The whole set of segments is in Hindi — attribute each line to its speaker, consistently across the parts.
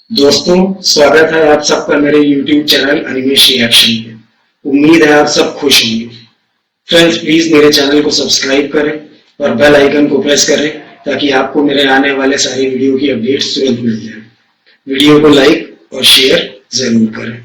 Speaker 1: दोस्तों, स्वागत है आप सबका मेरे YouTube चैनल अनिमेश रिएक्शन पे। उम्मीद है आप सब खुश होंगे। फ्रेंड्स, प्लीज मेरे चैनल को सब्सक्राइब करें और बेल आइकन को प्रेस करें ताकि आपको मेरे आने वाले सारे वीडियो की अपडेट्स तुरंत मिल जाए। वीडियो को लाइक और शेयर जरूर करें।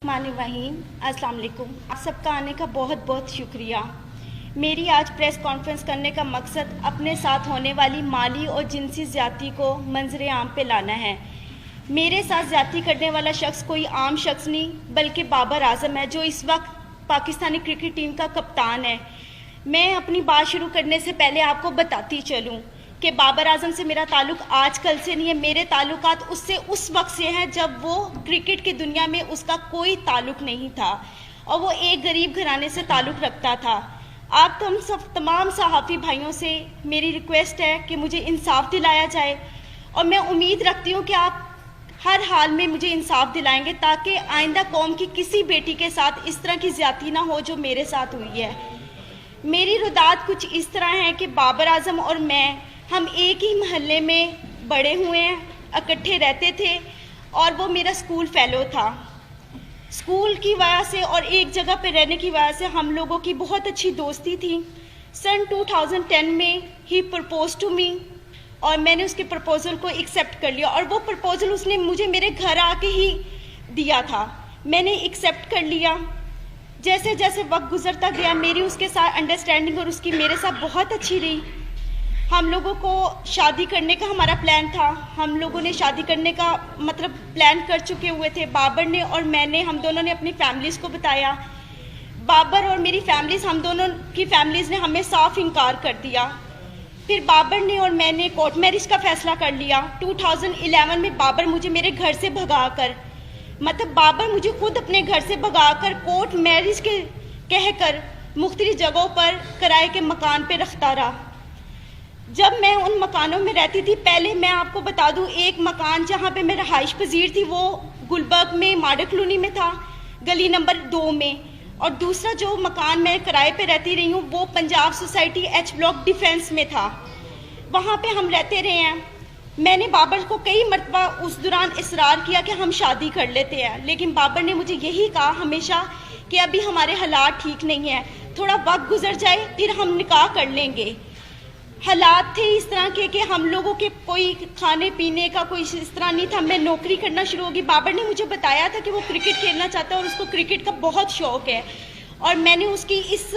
Speaker 2: वहीम अस्सलाम वालेकुम। आप सबका आने का बहुत बहुत शुक्रिया। मेरी आज प्रेस कॉन्फ्रेंस करने का मकसद अपने साथ होने वाली माली और जिनसी ज़्यादती को मंजर आम पे लाना है। मेरे साथ ज़्यादती करने वाला शख्स कोई आम शख्स नहीं बल्कि बाबर आजम है, जो इस वक्त पाकिस्तानी क्रिकेट टीम का कप्तान है। मैं अपनी बात शुरू करने से पहले आपको बताती चलूँ कि बाबर आजम से मेरा ताल्लुक आज कल से नहीं है। मेरे ताल्लुकात उससे उस वक्त से हैं जब वो क्रिकेट की दुनिया में उसका कोई ताल्लुक नहीं था और वो एक गरीब घराने से ताल्लुक रखता था। आप तो हम सब तमाम सहाफ़ी भाइयों से मेरी रिक्वेस्ट है कि मुझे इंसाफ दिलाया जाए और मैं उम्मीद रखती हूँ कि आप हर हाल में मुझे इंसाफ दिलाएंगे ताकि आइंदा कौम की किसी बेटी के साथ इस तरह की ज़्यादती ना हो जो मेरे साथ हुई है। मेरी रुदात कुछ इस तरह है कि बाबर आजम और हम एक ही महल्ले में बड़े हुए हैं, इकट्ठे रहते थे और वो मेरा स्कूल फेलो था। स्कूल की वजह से और एक जगह पे रहने की वजह से हम लोगों की बहुत अच्छी दोस्ती थी। सन 2010 में ही प्रपोज टू मी और मैंने उसके प्रपोज़ल को एक्सेप्ट कर लिया और वो प्रपोज़ल उसने मुझे मेरे घर आके ही दिया था। मैंने एक्सेप्ट कर लिया। जैसे जैसे वक्त गुजरता गया मेरी उसके साथ अंडरस्टैंडिंग और उसकी मेरे साथ बहुत अच्छी रही। हम लोगों को शादी करने का हमारा प्लान था। हम लोगों ने शादी करने का मतलब प्लान कर चुके हुए थे। बाबर ने और मैंने, हम दोनों ने अपनी फैमिलीज़ को बताया। बाबर और मेरी फैमिलीज़, हम दोनों की फैमिलीज़ ने हमें साफ इनकार कर दिया। फिर बाबर ने और मैंने कोर्ट मैरिज का फ़ैसला कर लिया। 2011 में बाबर मुझे मेरे घर से भगाकर, मतलब बाबर मुझे खुद अपने घर से भगाकर कोर्ट मैरिज के कहकर मुख्तलिफ जगहों पर किराए के मकान पे रखता रहा। जब मैं उन मकानों में रहती थी, पहले मैं आपको बता दूं, एक मकान जहाँ पे मैं रहाइश पजीर थी वो गुलबर्ग में मॉडल कॉलोनी में था, गली नंबर 2 में, और दूसरा जो मकान मैं किराए पे रहती रही हूँ वो Punjab society H block defence में था। वहाँ पे हम रहते रहे हैं। मैंने बाबर को कई मरतबा उस दौरान इसरार किया कि हम शादी कर लेते हैं, लेकिन बाबर ने मुझे यही कहा हमेशा कि अभी हमारे हालात ठीक नहीं है, थोड़ा वक्त गुजर जाए फिर हम निकाह कर लेंगे। हालात थे इस तरह के कि हम लोगों के कोई खाने पीने का कोई इस तरह नहीं था। मैं नौकरी करना शुरू होगी। बाबर ने मुझे बताया था कि वो क्रिकेट खेलना चाहता है और उसको क्रिकेट का बहुत शौक़ है और मैंने उसकी इस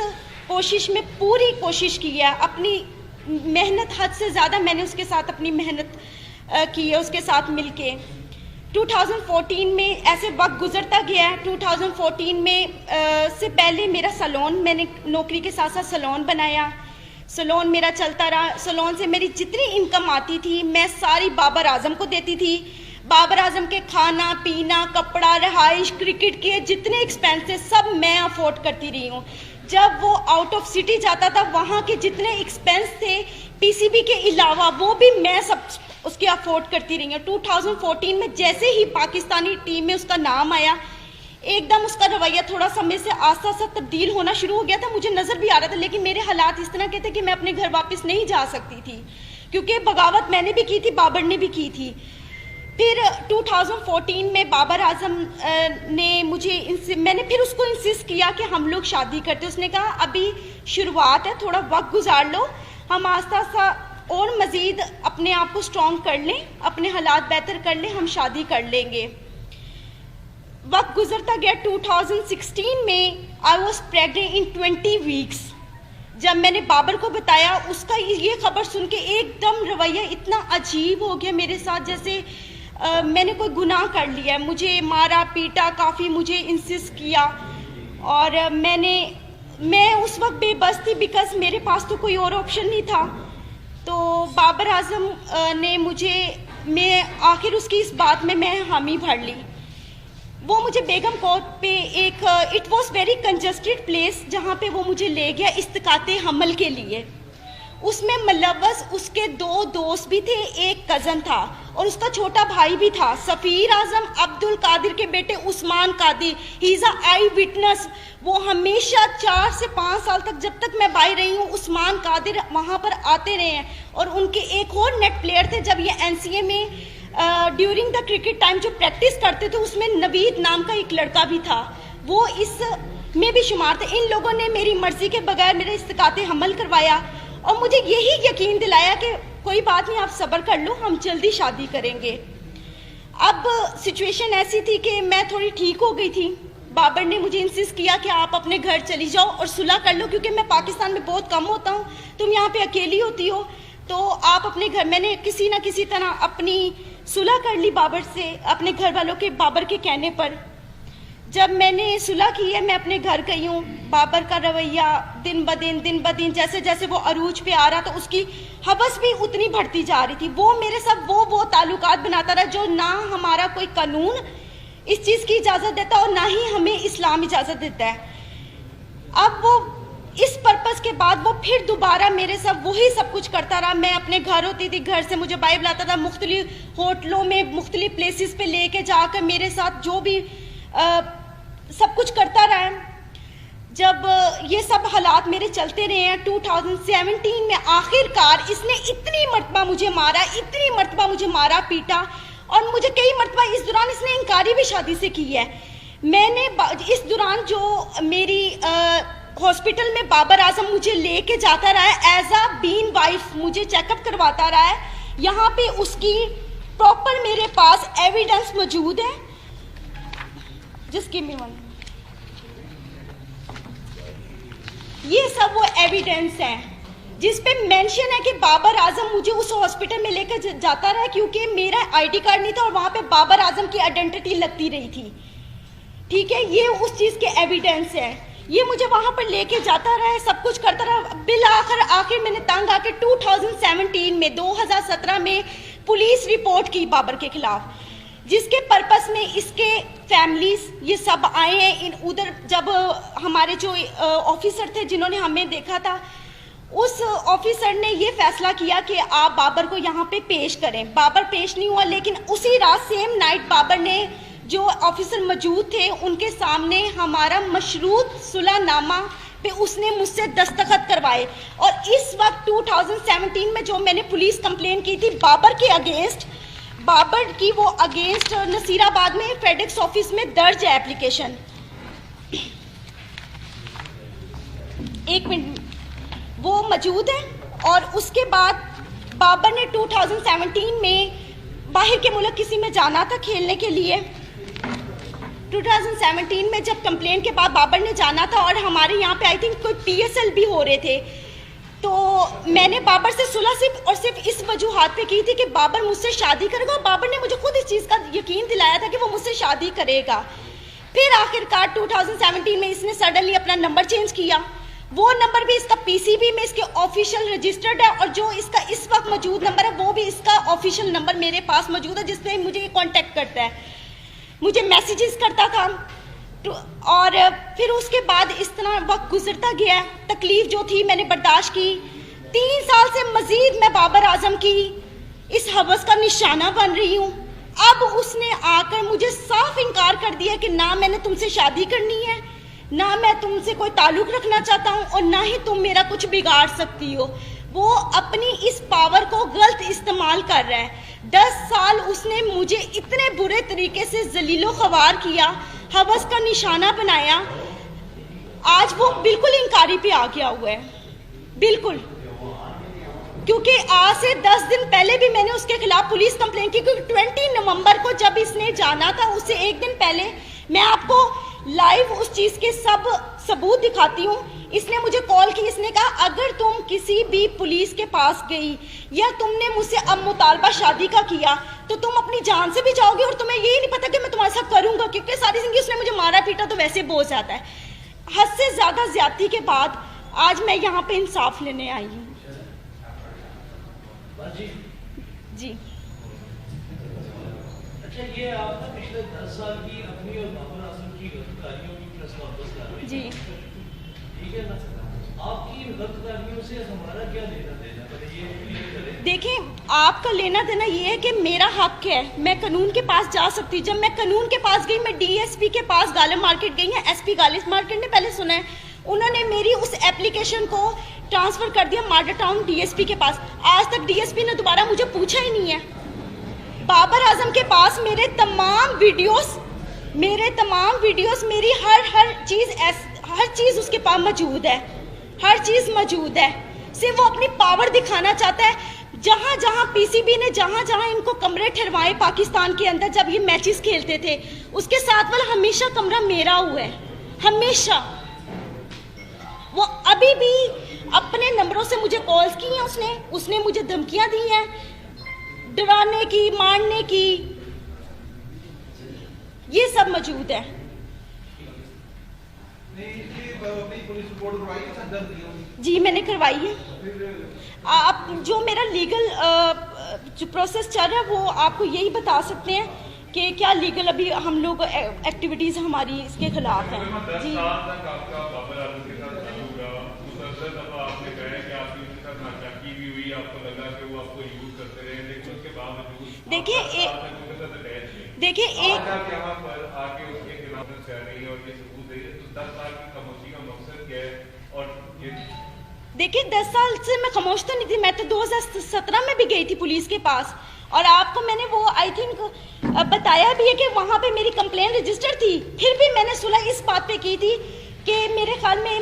Speaker 2: कोशिश में पूरी कोशिश की है। अपनी मेहनत हद से ज़्यादा मैंने उसके साथ अपनी मेहनत की है, उसके साथ मिलके। 2014 में ऐसे वक्त गुजरता गया है। 2014 में से पहले मेरा सैलून, मैंने नौकरी के साथ साथ सैलून बनाया। सैलून मेरा चलता रहा। सैलून से मेरी जितनी इनकम आती थी मैं सारी बाबर आजम को देती थी। बाबर आजम के खाना पीना, कपड़ा, रहाइश, क्रिकेट के जितने एक्सपेंसेस सब मैं अफोर्ड करती रही हूँ। जब वो आउट ऑफ सिटी जाता था वहाँ के जितने एक्सपेंस थे पीसीबी के अलावा वो भी मैं सब उसके अफोर्ड करती रही हूँ। 2014 में जैसे ही पाकिस्तानी टीम में उसका नाम आया, एकदम उसका रवैया थोड़ा समय से आस्ता आस्ता तब्दील होना शुरू हो गया था। मुझे नज़र भी आ रहा था, लेकिन मेरे हालात इस तरह के थे कि मैं अपने घर वापस नहीं जा सकती थी क्योंकि बगावत मैंने भी की थी, बाबर ने भी की थी। फिर 2014 में बाबर आजम ने मैंने फिर उसको इंसिस्ट किया कि हम लोग शादी करते। उसने कहा अभी शुरुआत है, थोड़ा वक्त गुजार लो, हम आस्ता आस्ता और मज़ीद अपने आप को स्ट्रॉन्ग कर लें, अपने हालात बेहतर कर लें, हम शादी कर लेंगे। वक्त गुजरता गया। 2016 में I was pregnant in 20 weeks. जब मैंने बाबर को बताया, उसका ये खबर सुन के एकदम रवैया इतना अजीब हो गया मेरे साथ, जैसे मैंने कोई गुनाह कर लिया। मुझे मारा पीटा, काफ़ी मुझे इंसिस्ट किया और मैं उस वक्त बेबस थी बिकॉज मेरे पास तो कोई और ऑप्शन नहीं था। तो बाबर आजम ने मैं आखिर उसकी इस बात में मैं हामी भर ली। वो मुझे बेगम कोर्ट पे एक it was very congested place जहाँ पे वो मुझे ले गया इस्तिकाते हमल के लिए। उसमें मुलव्वस उसके 2 दोस्त भी थे, एक कज़न था और उसका छोटा भाई भी था, सफ़ीर आज़म अब्दुल कादिर के बेटे Usman Qadir. He is a eyewitness. वो हमेशा 4 से 5 साल तक, जब तक मैं बाहर रही हूँ, उस्मान कादिर वहाँ पर आते रहे हैं। और उनके एक और नेट प्लेयर थे, जब ये NCA में ड्यूरिंग द क्रिकेट टाइम जो प्रैक्टिस करते थे, उसमें नवीद नाम का एक लड़का भी था, वो इस में भी शुमार थे। इन लोगों ने मेरी मर्जी के बगैर मेरे इस्तिकाते हमल करवाया और मुझे यही यकीन दिलाया कि कोई बात नहीं, आप सब्र कर लो, हम जल्दी शादी करेंगे। अब सिचुएशन ऐसी थी कि मैं थोड़ी ठीक हो गई थी। बाबर ने मुझे इंसिस्ट किया कि आप अपने घर चली जाओ और सुलह कर लो, क्योंकि मैं पाकिस्तान में बहुत कम होता हूँ, तुम यहाँ पे अकेली होती हो, तो आप अपने घर। मैंने किसी ना किसी तरह अपनी सुलह कर ली बाबर से, अपने घर वालों के, बाबर के कहने पर। जब मैंने सुलह की है, मैं अपने घर गई हूँ। बाबर का रवैया दिन ब दिन जैसे जैसे वो अरूज पे आ रहा, तो उसकी हवस भी उतनी बढ़ती जा रही थी। वो मेरे साथ वो ताल्लुकात बनाता रहा जो ना हमारा कोई कानून इस चीज़ की इजाज़त देता और ना ही हमें इस्लाम इजाज़त देता है। अब वो इस पर्पस के बाद वो फिर दोबारा मेरे साथ वही सब कुछ करता रहा। मैं अपने घर होती थी, घर से मुझे बाइबल आता था, मुख्तलिफ होटलों में मुख्तलिफ प्लेसेस पे लेके जाकर मेरे साथ जो भी सब कुछ करता रहा है। जब ये सब हालात मेरे चलते रहे हैं, 2017 में आखिरकार इसने इतनी मरतबा मुझे मारा पीटा, और मुझे कई मरतबा इस दौरान इसने इनकारी भी शादी से की है। मैंने इस दौरान जो मेरी हॉस्पिटल में बाबर आजम मुझे लेके जाता रहा है, एज अ बीन वाइफ मुझे चेकअप करवाता रहा है। यहाँ पे उसकी प्रॉपर मेरे पास एविडेंस मौजूद है। Just give me one. ये सब वो एविडेंस है जिस पे मेंशन है कि बाबर आजम मुझे उस हॉस्पिटल में लेकर जाता रहा, क्योंकि मेरा आईडी कार्ड नहीं था और वहां पे बाबर आजम की आइडेंटिटी लगती रही थी। ठीक है, ये उस चीज के एविडेंस है। ये मुझे वहां पर लेके जाता रहा है, सब कुछ करता रहा। बिल आखिर मैंने तंग आके 2017 में पुलिस रिपोर्ट की बाबर के खिलाफ, जिसके पर्पस में इसके फैमिलीज ये सब आए हैं। उधर जब हमारे जो ऑफिसर थे जिन्होंने हमें देखा था, उस ऑफिसर ने ये फैसला किया कि आप बाबर को यहाँ पे पेश करें। बाबर पेश नहीं हुआ, लेकिन उसी रात सेम नाइट बाबर ने, जो ऑफिसर मौजूद थे उनके सामने, हमारा मशरूत सुलहनामा पे उसने मुझसे दस्तखत करवाए। और इस वक्त 2017 में जो मैंने पुलिस कंप्लेन की थी बाबर के अगेंस्ट, बाबर की वो अगेंस्ट नसीराबाद में फेडेक्स ऑफिस में दर्ज है एप्लीकेशन। एक मिनट, वो मौजूद है। और उसके बाद बाबर ने 2017 में बाहर के मुल्क किसी में जाना था खेलने के लिए। 2017 में जब कंप्लेन के बाद बाबर ने जाना था, और हमारे यहाँ पे आई थिंक कोई PSL भी हो रहे थे, तो मैंने बाबर से सुलह सिर्फ इस वजूहात पे की थी कि बाबर मुझसे शादी करेगा। और बाबर ने मुझे खुद इस चीज़ का यकीन दिलाया था कि वो मुझसे शादी करेगा। फिर आखिरकार 2017 में इसने सडनली अपना नंबर चेंज किया। वो नंबर भी इसका PCB में इसके ऑफिशियल रजिस्टर्ड है, और जो इसका इस वक्त मौजूद नंबर है वो भी इसका ऑफिशियल नंबर मेरे पास मौजूद है, जिससे मुझे कांटेक्ट करता है, मुझे मैसेजेस करता था। और फिर उसके बाद इस तरह वक्त गुजरता गया। तकलीफ जो थी मैंने बर्दाश्त की। 3 साल से मजीद मैं बाबर आजम की इस हवस का निशाना बन रही हूँ। अब उसने आकर मुझे साफ इनकार कर दिया कि ना मैंने तुमसे शादी करनी है, ना मैं तुमसे कोई ताल्लुक रखना चाहता हूँ, और ना ही तुम मेरा कुछ बिगाड़ सकती हो। वो अपनी इस पावर को गलत इस्तेमाल कर रहा है। 10 साल उसने मुझे इतने बुरे तरीके से जलीलो ख्वार किया, हवस का निशाना बनाया। आज वो बिल्कुल इनकारी पे आ गया हुआ है, बिल्कुल। क्योंकि आज से 10 दिन पहले भी मैंने उसके खिलाफ पुलिस कंप्लेंट की, क्योंकि 20 नवंबर को जब इसने जाना था, उससे एक दिन पहले, मैं आपको लाइव उस चीज के सब सबूत दिखाती हूँ। इसने मुझे कॉल की, इसने कहा अगर तुम किसी भी पुलिस के पास गई या तुमने मुझसे अब मुतालबा शादी का किया तो तुम अपनी जान से भी जाओगे, और तुम्हें यही नहीं पता कि मैं तुम्हारे साथ करूंगा, क्योंकि सारी जिंदगी उसने मुझे मारा पीटा तो वैसे बहुत ज्यादा है। हद से ज्यादा ज्यादती के बाद आज मैं यहाँ पे इंसाफ लेने आई हूँ। जी
Speaker 3: अच्छा, ये आप ना पिछले 10 साल की अपनी और बाबर आजम की गिरफ्तारियों की प्रश्न वापस कर रहे हैं।
Speaker 2: जी
Speaker 3: ठीक है ना। आपकी गलतफहमियों से हमारा क्या लेना देना, पहले ये क्लियर करें।
Speaker 2: देखिए, आपका लेना देना ये है कि मेरा हक है, मैं कानून के पास जा सकती हूँ। जब मैं कानून के पास गई, मैं डीएसपी के पास गालिब मार्केट गई है, एसपी गालिब मार्केट ने पहले सुना है, उन्होंने मेरी उस एप्लीकेशन को ट्रांसफर कर दिया माडा टाउन डीएसपी के पास। आज तक डीएसपी ने दोबारा मुझे पूछा ही नहीं है। बाबर आजम के पास मेरे तमाम वीडियोस, मेरी हर चीज उसके पास मौजूद है, हर चीज मौजूद है। सिर्फ वो अपनी पावर दिखाना चाहता है। जहां जहां पीसीबी ने जहां जहां इनको कमरे ठहरवाए पाकिस्तान के अंदर, जब ये मैचेस खेलते थे, उसके साथ वाला हमेशा कमरा मेरा हुआ है, हमेशा। वो अभी भी अपने नंबरों से मुझे कॉल्स की हैं, उसने मुझे धमकियां दी हैं, डराने की, मारने की, ये सब मौजूद है। जी मैंने करवाई है। आप जो मेरा लीगल जो प्रोसेस चल रहा है वो आपको यही बता सकते हैं कि क्या लीगल अभी हम लोग एक्टिविटीज हमारी इसके खिलाफ हैं। जी देखिए देखिए 10 साल से मैं खामोश तो नहीं थी। मैं तो 2017 में भी गई थी पुलिस के पास, और आपको मैंने वो आई थिंक बताया भी है कि वहाँ पे मेरी कंप्लेन रजिस्टर थी। फिर भी मैंने सुलह इस बात पे की थी कि मेरे ख्याल में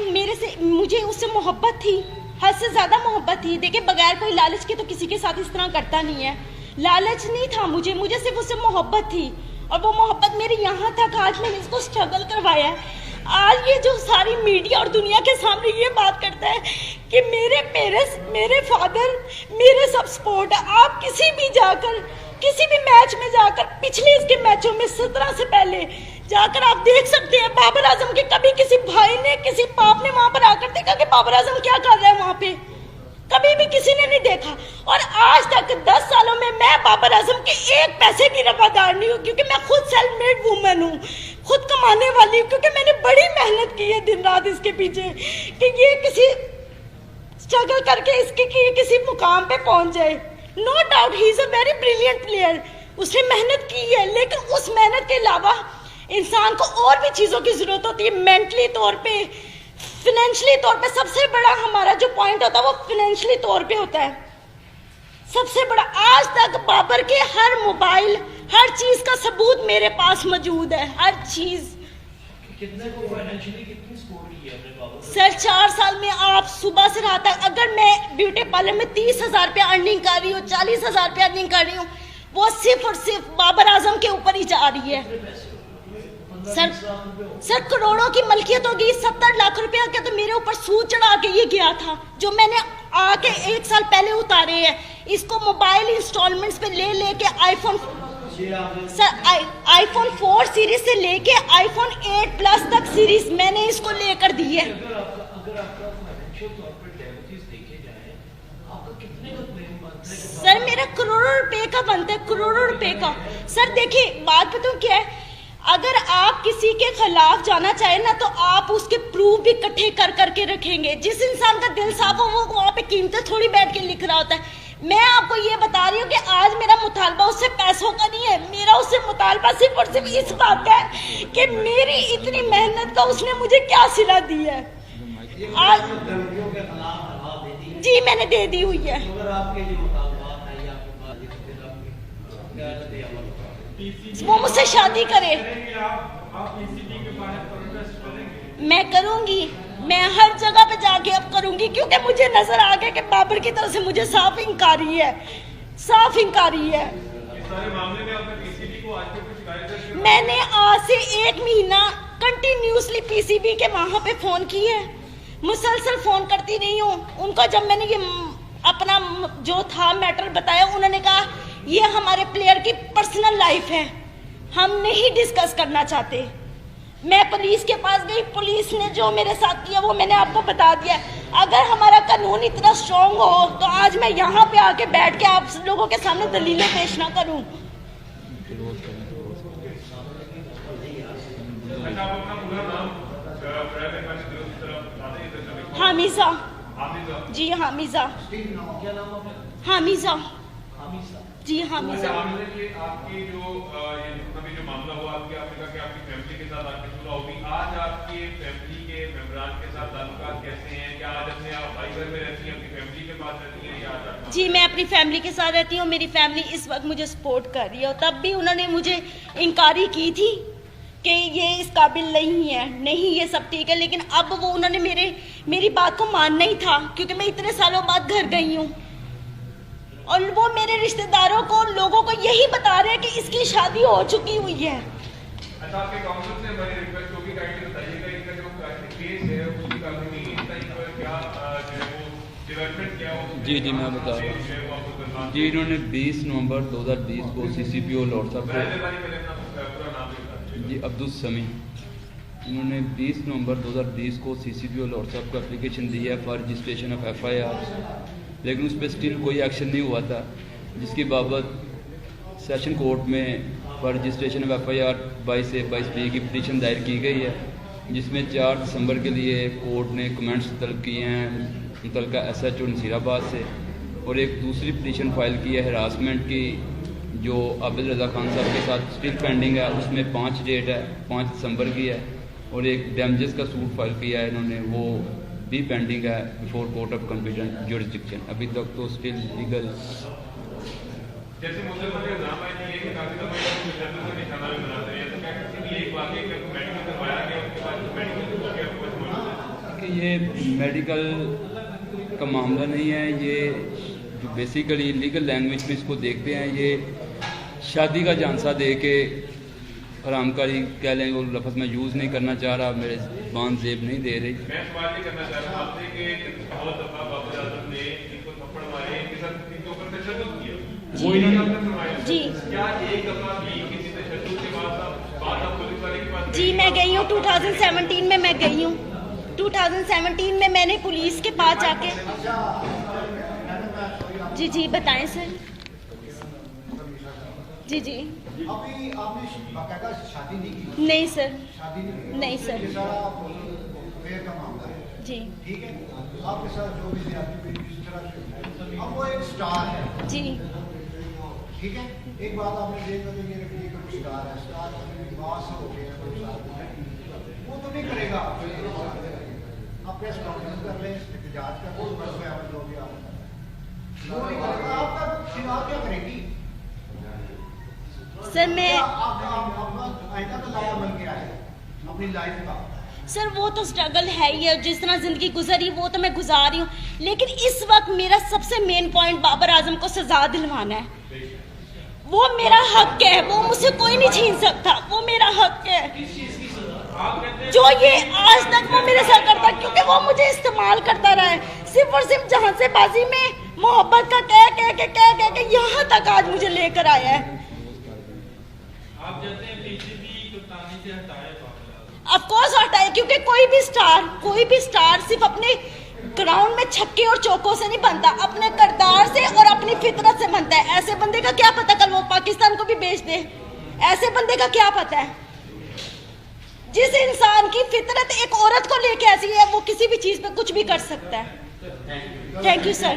Speaker 2: मुझे उससे मोहब्बत थी, हद से ज़्यादा मोहब्बत थी। देखिए, बगैर कोई लालच के तो किसी के साथ इस तरह करता नहीं है। लालच नहीं था मुझे सिर्फ उससे मोहब्बत थी, और वो मोहब्बत मेरी यहाँ तक आज मैंने इसको स्ट्रगल करवाया है। आज ये जो सारी मीडिया और दुनिया के सामने ये बात करता है कि मेरे पेरेंट्स, मेरे फादर, मेरे सब सपोर्ट है। आप किसी भी मैच में जाकर, पिछले इसके मैचों में 17 से पहले जाकर आप देख सकते हैं, बाबर आजम के कभी किसी भाई ने, किसी बाप ने वहां पर आकर देखा कि बाबर आजम क्या कर रहा है वहां पे? कभी भी किसी ने नहीं देखा। और आज तक 10 सालों में मैं बाबर आजम के एक पैसे की रवादार नहीं हूँ, क्योंकि मैं खुद सेल्फ मेड वुमन हूँ, खुद कमाने वाली हूँ, क्योंकि मैंने बड़ी मेहनत की है दिन रात इसके पीछे कि ये किसी स्ट्रगल करके इसके कि किसी मुकाम पे पहुंच जाए। No doubt he is a very brilliant player, उसने मेहनत की है, लेकिन उस मेहनत के अलावा इंसान को और भी चीज़ों की ज़रूरत होती है, मेंटली तौर पे, फाइनेंशियली तौर पे। सबसे बड़ा हमारा जो पॉइंट होता है वो फाइनेंशियली तौर पे होता है, सबसे बड़ा। आज तक बाबर के हर मोबाइल, हर चीज का सबूत मेरे पास मौजूद है, हर चीज।
Speaker 3: कितने को फाइनेंशियली कितनी सपोर्ट की है अपने बाबर?
Speaker 2: सर 4 साल में आप सुबह से रात तक, अगर मैं ब्यूटी पार्लर में 30,000 रुपया अर्निंग कर रही हूँ, 40,000 रुपया अर्निंग कर रही हूँ, वो सिर्फ और सिर्फ बाबर आजम के ऊपर ही जा रही है। सर करोड़ों की मलकियत होगी, 70 लाख रुपया का तो मेरे ऊपर सूद चढ़ा के ये गया था, जो मैंने आके 1 साल पहले उतारे हैं। इसको मोबाइल इंस्टॉलमेंट्स पे ले के आईफोन 4 सीरीज से लेके आईफोन 8 प्लस तक सीरीज मैंने इसको लेकर दी है।
Speaker 3: अगर आपका फाइनेंशियल तौर पर डैमेजेस देखे जाए, आपका कितने का क्लेम बनता है?
Speaker 2: सर मेरा करोड़ों रुपए का बनता है, करोड़ों रुपए का। सर देखिए, बात बताऊं क्या है, अगर आप किसी के खिलाफ जाना चाहे ना, तो आप उसके प्रूफ भी इकट्ठे कर करके रखेंगे। जिस इंसान का दिल साफ हो वो वहाँ पे कीमतें थोड़ी बैठ के लिख रहा होता है। मैं आपको ये बता रही हूँ कि आज मेरा मुतालबा उससे पैसों का नहीं है, मेरा उससे मुतालबा सिर्फ और सिर्फ इस बात का है कि मेरी इतनी मेहनत का उसने मुझे क्या सिला दी है। आज जी मैंने दे दी हुई है। वो मुझसे शादी करे, मैं करूंगी, मैं हर जगह पे जाके अब करूंगी, क्योंकि मुझे नजर आ गया कि बाबर की तरफ से मुझे साफ इंकारी है, साफ इंकारी है। मैंने आज से 1 महीना कंटिन्यूसली पीसीबी के वहां पे फोन किए, मुसलसल फोन करती रही हूँ उनको। जब मैंने ये अपना जो था मैटर बताया, उन्होंने कहा ये हमारे प्लेयर की पर्सनल लाइफ है, हम नहीं डिस्कस करना चाहते। मैं पुलिस के पास गई, पुलिस ने जो मेरे साथ किया वो मैंने आपको बता दिया। अगर हमारा कानून इतना स्ट्रॉन्ग हो तो आज मैं यहाँ पे आके बैठ के आप लोगों के सामने दलीलें पेश ना करूँ।
Speaker 3: प्राइवेट वाली दोस्त तरफ आते हैं इधर कभी
Speaker 2: हामिजा,
Speaker 3: हामिजा
Speaker 2: जी हामिजा,
Speaker 3: क्या नाम है
Speaker 2: हामिजा,
Speaker 3: हामिजा
Speaker 2: जी
Speaker 3: अच्छा
Speaker 2: हामिजा।
Speaker 3: हामिजा ये आपकी जो ये जितना भी जो मामला हुआ आपके आपने कहा कि आपकी फैमिली के साथ आपकी सुलह होगी आज आपके फैमिली के मेंबरान के साथ ताल्लुकात कैसे हैं क्या आज अपने आप भाई घर में रहती हैं अपनी फैमिली के पास रहती हैं या आज आप
Speaker 2: जी मैं अपनी फैमिली के साथ रहती हूँ, मेरी फैमिली इस वक्त मुझे सपोर्ट कर रही है और तब भी उन्होंने मुझे इनकारी की थी कि ये इस काबिल नहीं है, नहीं ये सब ठीक है, लेकिन अब वो उन्होंने मेरी बात को मानना ही था क्योंकि मैं इतने सालों बाद घर गई हूँ और वो मेरे रिश्तेदारों को लोगों को यही बता रहे हैं कि इसकी शादी हो चुकी हुई है।
Speaker 3: अच्छा आपके काउंसिल से हमारी रिक्वेस्ट होगी काइंडली बताइएगा इनका जो केस है उसकी कानूनी टाइप पर क्या जो है वो डेवलपमेंट क्या हो
Speaker 4: जी मैं बता रहा हूँ जी। इन्होंने 20 नवंबर 2020 को CCPO लॉर्ड साहब को जी अब्दुल समी इन्होंने 20 नवंबर 2020 को CCPO लॉर्ड साहब को एप्लीकेशन दी है फॉर रजिस्ट्रेशन ऑफ FIR, लेकिन उस पर स्टिल कोई एक्शन नहीं हुआ था, जिसकी बाबत सेशन कोर्ट में for registration of FIR 22A-22B की पिटीशन दायर की गई है, जिसमें 4 दिसंबर के लिए कोर्ट ने कमेंट्स तलब किए हैं मुतलका SHO नसीराबाद से और एक दूसरी पिटीशन फाइल की है हरासमेंट की जो आबिद रज़ा खान साहब के साथ स्टिल पेंडिंग है, उसमें 5 डेट है 5 दिसंबर की है और एक डैमेजेस का सूट फाइल किया है इन्होंने, वो भी पेंडिंग है before court of competent jurisdiction. अभी तक तो स्टिल लीगल
Speaker 3: जैसे मुसलमान के इल्जाम है कि काफी दफा जन्नत का निशाना भी बनाते हैं तो क्या किसी भी एक वाकई का मेडिकल करवाया गया उसके बाद मेडिकल हो गया तो कुछ मालूम
Speaker 4: कि ये मेडिकल का मामला नहीं है, ये जो बेसिकली लीगल लैंग्वेज में इसको देखते हैं ये शादी का झांसा दे के हरामकारी कह लें, वो लफ्ज़ मैं यूज़ नहीं करना चाह रहा, मेरे ज़बान ज़ेब नहीं दे रही।
Speaker 3: मैं सवाल ये करना चाह रहा हूँ आपसे कि बहुत दफा बाबर आजम ने इनको थप्पड़ मारे इनके साथ इनके ऊपर तशद्दुद किया वो इन्होंने आपने फरमाया
Speaker 2: जी
Speaker 3: क्या एक दफा भी किसी तशद्दुद के बाद आप पुलिस वाले के पास
Speaker 2: जी मैं गई हूँ 2017 में, मैं गई हूँ 2017 में मैंने पुलिस के पास जाके जी बताएं सर। जी
Speaker 5: अभी आपने बाकायदा शादी नहीं की?
Speaker 2: नहीं सर,
Speaker 5: शादी
Speaker 2: नहीं सर।
Speaker 5: ये सारा अफेयर का मामला है
Speaker 2: जी
Speaker 5: ठीक है, आपके साथ जो भी ज्यादती हुई जिस तरह से अब वो एक स्टार है
Speaker 2: जी
Speaker 5: ठीक है, एक बात आपने देखा कि ये रखिए कि स्टार है, स्टार विवाद से हो गया कोई साथ वो तो नहीं करेगा, आप प्रेस कॉन्फ्रेंस कर लें एहतजाज कर वो बस में जो भी आप वो नहीं करेगा, आपका चुनाव क्या करेगी
Speaker 2: सर। मैं
Speaker 5: आइंदा का लाया बन के आए अपनी लाइफ का
Speaker 2: सर वो तो स्ट्रगल है ही है, जिस तरह जिंदगी गुजरी वो तो मैं गुजार रही हूँ, लेकिन इस वक्त मेरा सबसे मेन पॉइंट बाबर आजम को सजा दिलवाना है। वो मेरा हक है, वो मुझसे कोई नहीं छीन सकता, वो मेरा हक है जो ये आज तक वो मेरे साथ करता, क्योंकि वो मुझे इस्तेमाल करता रहा है सिर्फ और सिर्फ जहां से बाजी में मोहब्बत का कह के यहाँ तक आज मुझे लेकर आया है।
Speaker 3: आप जैसे बीजेपी कप्तानी से हटाए
Speaker 2: ऑफ कोर्स हटाए, क्योंकि कोई भी स्टार सिर्फ अपने ग्राउंड में छक्के और चौकों से नहीं बनता, अपने किरदार से और अपनी फितरत से बनता है। ऐसे बंदे का क्या पता कल वो पाकिस्तान को भी बेच दे, ऐसे बंदे का क्या पता है। जिस इंसान की फितरत एक औरत को लेके ऐसी है वो किसी भी चीज पे कुछ भी कर सकता है। Thank you sir.